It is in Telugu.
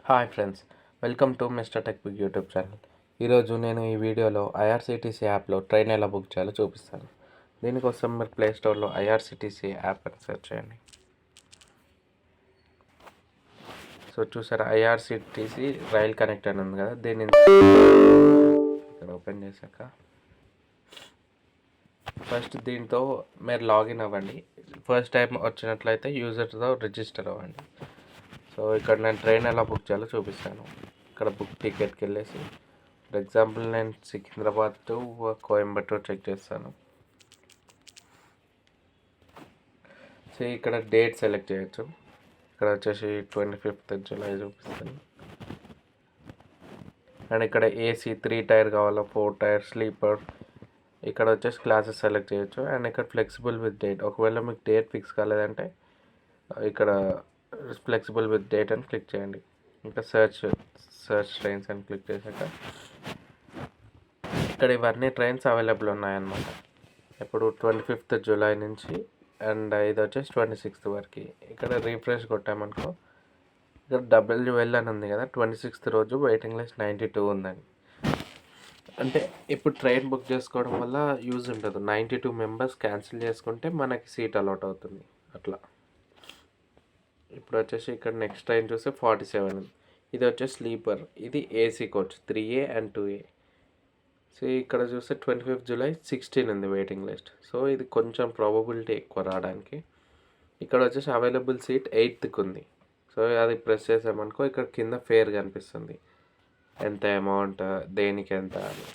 Hi friends, welcome to Mister Tech Big YouTube channel. ఈరోజు నేను ఈ వీడియోలో ఐఆర్సిటీసీ యాప్లో ట్రైన్ ఎలా బుక్ చేయాలో చూపిస్తాను. దీనికోసం మీరు ప్లేస్టోర్లో ఐఆర్సిటీసీ యాప్ అని సెర్చ్ చేయండి. సో చూసారా, ఐఆర్సిటీసీ రైల్ కనెక్ట్ అని ఉంది కదా, దీన్ని ఇక్కడ ఓపెన్ చేశాక ఫస్ట్ దీంతో మీరు లాగిన్ అవ్వండి. ఫస్ట్ టైం వచ్చినట్లయితే యూజర్తో రిజిస్టర్ అవ్వండి. సో ఇక్కడ నేను ట్రైన్ ఎలా బుక్ చేయాలో చూపిస్తాను. ఇక్కడ బుక్ టికెట్కి వెళ్ళేసి, ఫర్ ఎగ్జాంపుల్ నేను సికింద్రాబాద్ టు కోయంబత్తూర్ చెక్ చేస్తాను. సో ఇక్కడ డేట్ సెలెక్ట్ చేయొచ్చు. ఇక్కడ వచ్చేసి 25th జూలై చూపిస్తాను. అండ్ ఇక్కడ ఏసీ 3 టైర్ కావాలా, 4 టైర్, స్లీపర్, ఇక్కడ వచ్చేసి క్లాసెస్ సెలెక్ట్ చేయొచ్చు. అండ్ ఇక్కడ ఫ్లెక్సిబుల్ విత్ డేట్, ఒకవేళ మీకు డేట్ ఫిక్స్ కాలేదంటే ఇక్కడ ఫ్లెక్సిబుల్ విత్ డేట్ అని క్లిక్ చేయండి. ఇంకా సర్చ్ ట్రైన్స్ అని క్లిక్ చేశాక ఇక్కడ ఇవన్నీ ట్రైన్స్ అవైలబుల్ ఉన్నాయన్నమాట. ఇప్పుడు 25th జూలై నుంచి అండ్ ఇది వచ్చేసి 26th వరకు. ఇక్కడ రీఫ్రెష్ కొట్టామనుకో, ఇక్కడ WL అని ఉంది కదా, 26th రోజు వెయిటింగ్ లిస్ట్ 92 ఉందని. అంటే ఇప్పుడు ట్రైన్ బుక్ చేసుకోవడం వల్ల యూజ్ ఉండదు. 92 మెంబర్స్ క్యాన్సిల్ చేసుకుంటే మనకి సీట్ అలాట్ అవుతుంది అట్లా. ఇప్పుడు వచ్చేసి ఇక్కడ నెక్స్ట్ ట్రైన్ చూస్తే 47 ఉంది. ఇది వచ్చేసి స్లీపర్, ఇది AC coach 3A and 2A. So ఇక్కడ చూస్తే 25th జూలై 16 ఉంది వెయిటింగ్ లిస్ట్. సో ఇది కొంచెం ప్రాబబిలిటీ ఎక్కువ రావడానికి. ఇక్కడ వచ్చేసి అవైలబుల్ సీట్ 8th ఉంది. సో అది ప్రెస్ చేసామనుకో, ఇక్కడ కింద ఫేర్ కనిపిస్తుంది, ఎంత అమౌంట్, దేనికి ఎంత అని.